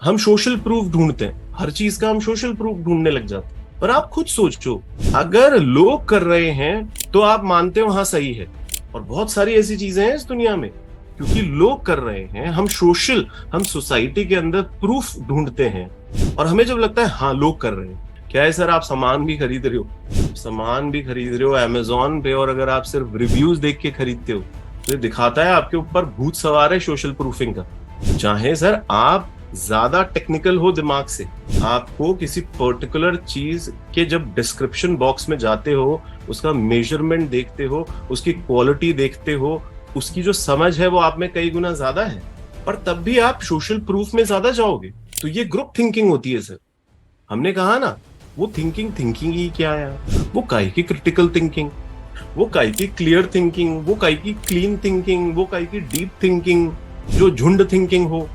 हम social proof ढूंढते हैं, हर चीज का हम सोशल प्रूफ ढूंढने लग जाते हैं। पर आप खुद सोचो, अगर लोग कर रहे हैं तो आप मानते हो हाँ सही है। और बहुत सारी ऐसी चीजें हैं इस दुनिया में, क्योंकि लोग कर रहे हैं, हम सोसाइटी के अंदर प्रूफ ढूंढते हैं। और हमें जब लगता है हाँ लोग कर रहे हैं, क्या है सर, आप सामान भी खरीद रहे हो, अमेजोन पे, और अगर आप सिर्फ रिव्यूज देख के खरीदते हो तो ये दिखाता है आपके ऊपर भूत सवार है सोशल प्रूफिंग का। चाहे सर आप ज्यादा टेक्निकल हो दिमाग से, आपको किसी पर्टिकुलर चीज के जब डिस्क्रिप्शन बॉक्स में जाते हो, उसका मेजरमेंट देखते हो, उसकी क्वालिटी देखते हो, उसकी जो समझ है वो आप में कई गुना ज्यादा है, पर तब भी आप सोशल प्रूफ में ज्यादा जाओगे। तो ये ग्रुप थिंकिंग होती है सर। हमने कहा ना, वो थिंकिंग ही क्या है, वो काहे की क्रिटिकल थिंकिंग, वो काहे की क्लियर थिंकिंग, वो काहे की क्लीन थिंकिंग, वो काहे की डीप थिंकिंग, जो झुंड थिंकिंग हो।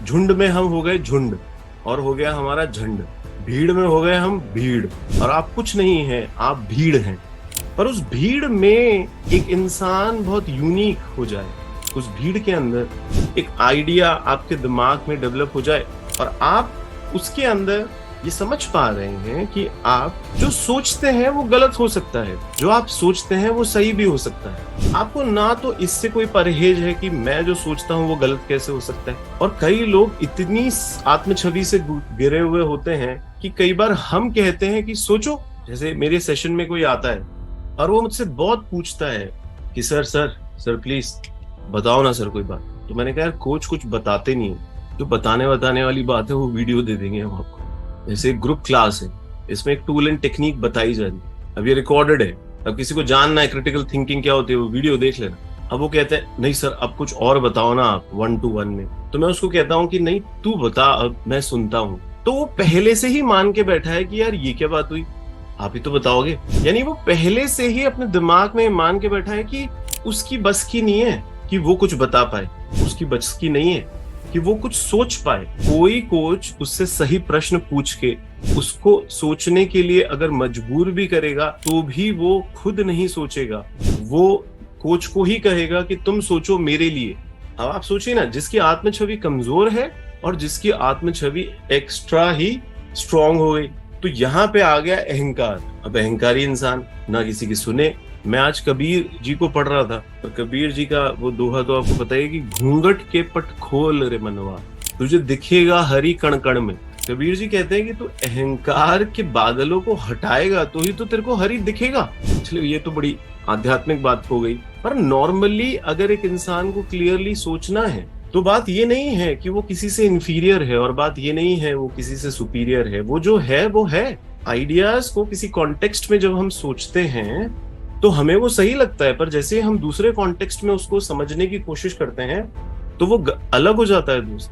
झुंड में हम हो गए झुंड, और हो गया हमारा झंड। भीड़ में हो गए हम भीड़, और आप कुछ नहीं है, आप भीड़ हैं। पर उस भीड़ में एक इंसान बहुत यूनिक हो जाए, उस भीड़ के अंदर एक आइडिया आपके दिमाग में डेवलप हो जाए, और आप उसके अंदर ये समझ पा रहे हैं कि आप जो सोचते हैं वो गलत हो सकता है, जो आप सोचते हैं वो सही भी हो सकता है। आपको ना तो इससे कोई परहेज है कि मैं जो सोचता हूँ वो गलत कैसे हो सकता है। और कई लोग इतनी आत्म छवि से गिरे हुए होते हैं कि कई बार हम कहते हैं कि सोचो, जैसे मेरे सेशन में कोई आता है और वो मुझसे बहुत पूछता है कि सर प्लीज बताओ ना सर कोई बात। तो मैंने कहा यार कोच कुछ बताते नहीं है, जो बताने वाली बात है वो वीडियो दे देंगे हम आपको। जैसे ग्रुप क्लास है, इसमें एक टूल एंड टेक्निक बताई जा रही है, अब ये रिकॉर्डेड है, अब किसी को जानना है क्रिटिकल थिंकिंग क्या होती है वो वीडियो देख लेना। अब वो कहते हैं नहीं सर अब कुछ और बताओ ना आप 1-to-1 में। तो मैं उसको कहता हूँ कि नहीं तू बता, अब मैं सुनता हूँ। तो वो पहले से ही मान के बैठा है कि यार ये क्या बात हुई, आप ही तो बताओगे। यानी वो पहले से ही अपने दिमाग में मान के बैठा है कि उसकी बस की नहीं है कि वो कुछ बता पाए, उसकी बस की नहीं है कि वो कुछ सोच पाए। कोई कोच उससे सही प्रश्न पूछ के उसको सोचने के लिए अगर मजबूर भी करेगा तो भी वो खुद नहीं सोचेगा, वो कोच को ही कहेगा कि तुम सोचो मेरे लिए। अब आप सोचिए ना, जिसकी आत्म छवि कमजोर है और जिसकी आत्म छवि एक्स्ट्रा ही स्ट्रांग हो गई, तो यहाँ पे आ गया अहंकार। अब अहंकारी इंसान ना किसी की सुने। मैं आज कबीर जी को पढ़ रहा था, और कबीर जी का वो दोहा तो आपको पता है कि घूंघट के पट खोल रे मनवा, तुझे दिखेगा हरि कण कण में। कबीर जी कहते हैं कि तू अहंकार के बादलों को हटाएगा तो ही तो तेरे को हरि दिखेगा। चलिए ये तो बड़ी आध्यात्मिक बात हो गई, पर नॉर्मली अगर एक इंसान को क्लियरली सोचना है तो बात ये नहीं है कि वो किसी से इंफीरियर है, और बात ये नहीं है वो किसी से सुपीरियर है। वो जो है वो है। आइडियाज को किसी कॉन्टेक्स्ट में जब हम सोचते हैं तो हमें वो सही लगता है, पर जैसे हम दूसरे कॉन्टेक्स्ट में उसको समझने की कोशिश करते हैं तो वो अलग हो जाता है दोस्त।